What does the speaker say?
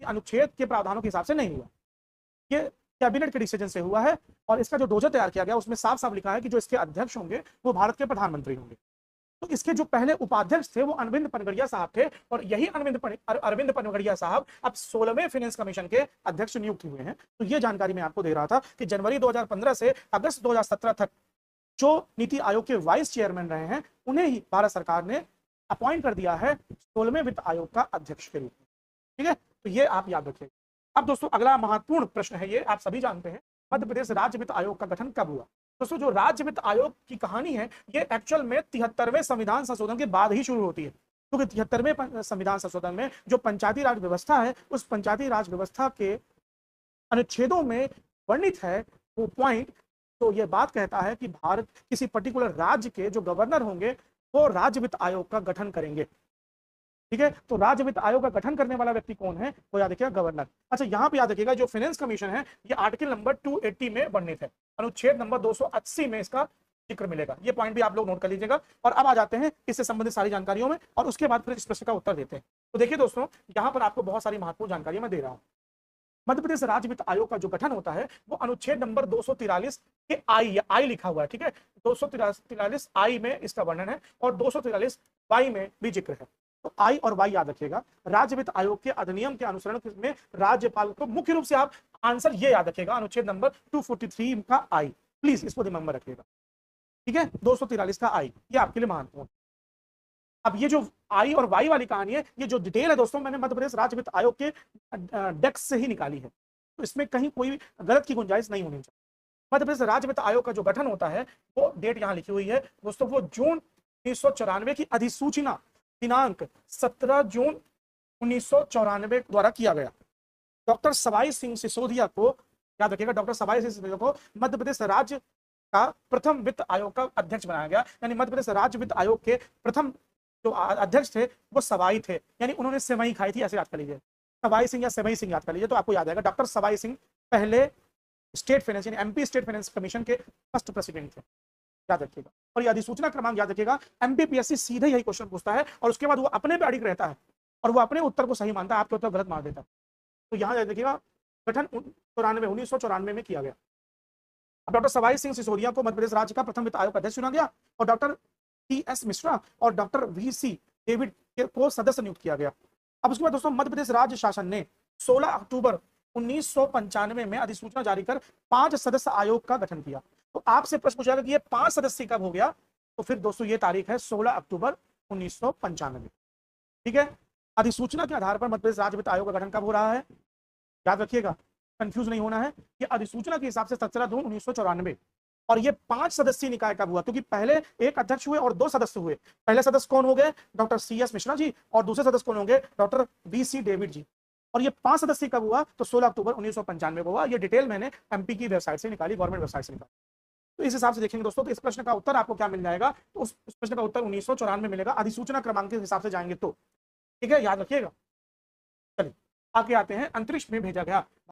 अनुच्छेद के प्रावधानों के हिसाब से नहीं हुआ, ये कैबिनेट के डिसीजन से हुआ है। और इसका जो डोजर तैयार किया गया उसमें साफ साफ लिखा है कि जो इसके अध्यक्ष होंगे वो भारत के प्रधानमंत्री होंगे। तो इसके जो पहले उपाध्यक्ष थे वो अरविंद पनगड़िया साहब थे, और यही अरविंद पनगड़िया साहब अब 16वें फाइनेंस कमीशन के अध्यक्ष नियुक्त हुए हैं। तो ये जानकारी मैं आपको दे रहा था कि जनवरी 2015 से अगस्त 2017 तक जो नीति आयोग के वाइस चेयरमैन रहे हैं उन्हें ही भारत सरकार ने अपॉइंट कर दिया है 16वें वित्त आयोग का अध्यक्ष के रूप में। ठीक है, तो ये आप याद रखिए। अब दोस्तों अगला महत्वपूर्ण प्रश्न है, ये आप सभी जानते हैं, मध्य प्रदेश राज्य वित्त आयोग का गठन कब हुआ। दोस्तों जो राज्य वित्त आयोग की कहानी है ये एक्चुअल में 73वें संविधान संशोधन के बाद ही शुरू होती है, क्योंकि 73वें संविधान संशोधन में जो पंचायती राज व्यवस्था है उस पंचायती राज व्यवस्था के अनुच्छेदों में वर्णित है वो पॉइंट, तो ये बात कहता है कि भारत किसी पर्टिकुलर राज्य के जो गवर्नर होंगे वो राज्य वित्त आयोग का गठन करेंगे। ठीक है, तो राज्य वित्त आयोग का गठन करने वाला व्यक्ति कौन है, वो याद रखिएगा गवर्नर। अच्छा यहाँ पे याद रखिएगा जो फाइनेंस कमीशन है ये आर्टिकल नंबर 280 में वर्णित है, अनुच्छेद नंबर 280 में इसका जिक्र मिलेगा। ये पॉइंट भी आप लोग नोट कर लीजिएगा। और अब आ जाते हैं इससे संबंधित सारी जानकारियों में और उसके बाद फिर इस प्रश्न का उत्तर देते हैं। तो देखिए दोस्तों यहाँ पर आपको बहुत सारी महत्वपूर्ण जानकारियां मैं दे रहा हूँ। मध्य प्रदेश राज्य वित्त आयोग का जो गठन होता है वो अनुच्छेद नंबर 243 के आई लिखा हुआ है। ठीक है, 243 आई में इसका वर्णन है और 243 वाई में भी जिक्र है। तो आई और वाई याद रखिएगा। राज्य वित्त आयोग के अधिनियम के अनुसरण में राज्यपाल को मुख्य रूप से आप आंसर ये याद रखिएगा, अनुच्छेद नंबर 243 का आई, प्लीज इसको दिमाग में रखिएगा। ठीक है, 243 का आई, ये आपके लिए महत्वपूर्ण। अब ये जो आई और वाई वाली कहानी है, ये जो डिटेल है दोस्तों मैंने मध्य प्रदेश राज्य वित्त आयोग के डेस्क से ही निकाली है, तो इसमें कहीं कोई गलत की गुंजाइश नहीं होनी चाहिए। मध्य प्रदेश राज्य वित्त आयोग का जो गठन होता है वो डेट यहाँ लिखी हुई है दोस्तों, वो जून 1994 की अधिसूचना दिनांक 17 जून 1994 द्वारा किया गया। डॉक्टर सवाई सिंह सिसोदिया को याद रखिएगा, डॉक्टर सवाई सिंह सिसोदिया को मध्य प्रदेश राज्य का प्रथम वित्त आयोग का अध्यक्ष बनाया गया। यानी मध्य प्रदेश राज्य वित्त आयोग के प्रथम जो अध्यक्ष थे वो सवाई थे, यानी उन्होंने सेवई खाई थी, ऐसे याद कर लीजिए, सवाई सिंह या सेवई सिंह याद कर लीजिए तो आपको याद आएगा। डॉक्टर सवाई सिंह पहले स्टेट फाइनेंस यानी एमपी स्टेट फाइनेंस कमीशन के फर्स्ट प्रेसिडेंट थे, याद रखिएगा। और ये अधिसूचना क्रमांक याद रखिएगा, एमपीपीएससी सीधे यही क्वेश्चन पूछता है और उसके बाद वो अपने पे अड़िग रहता है और वो अपने उत्तर को सही मानता है, आपके उत्तर गलत मान देता है। तो यहाँ याद रखिएगा गठन 1994 में किया गया। अब डॉक्टर सवाई सिंह सिसोदिया को मध्य प्रदेश राज्य का प्रथम वित्त आयोग का अध्यक्ष चुना गया और डॉक्टर टी.एस. मिश्रा और डॉक्टर वी.सी. डेविड को सदस्य नियुक्त किया गया। अब उसके बाद दोस्तों मध्य प्रदेश राज्य शासन ने 16 अक्टूबर 1995 में अधिसूचना जारी कर 5 सदस्य आयोग का गठन किया। तो आपसे प्रश्न पूछा कि ये 5 सदस्य कब हो गया, तो फिर दोस्तों ये तारीख है 16 अक्टूबर 1995। ठीक है, अधिसूचना के आधार पर मध्य प्रदेश राज्य वित्त आयोग का गठन कब हो रहा है, याद रखिएगा, कंफ्यूज नहीं होना है। ये अधिसूचना के हिसाब से 17 जून 1994। और ये 5 सदस्यीय निकाय कब हुआ, क्योंकि पहले एक अध्यक्ष हुए और 2 सदस्य हुए। पहले सदस्य कौन हो गए, डॉक्टर सी.एस. मिश्रा जी, और दूसरे सदस्य कौन होंगे, डॉक्टर वी.सी. डेविड जी। और ये 5 सदस्य कब हुआ, तो 16 अक्टूबर 1995 को हुआ। ये डिटेल मैंने एमपी की वेबसाइट से निकाली, गवर्नमेंट वेबसाइट से निकाली। तो इस हिसाब से देखेंगे दोस्तों, तो इस प्रश्न का उत्तर आपको क्या मिल जाएगा, तो उस प्रश्न का उत्तर 1994 मिलेगा, अधिसूचना क्रमांक के हिसाब से जाएंगे तो। ठीक है, याद रखिएगा। चलिए आगे आते हैं, अंतरिक्ष में भेजा गया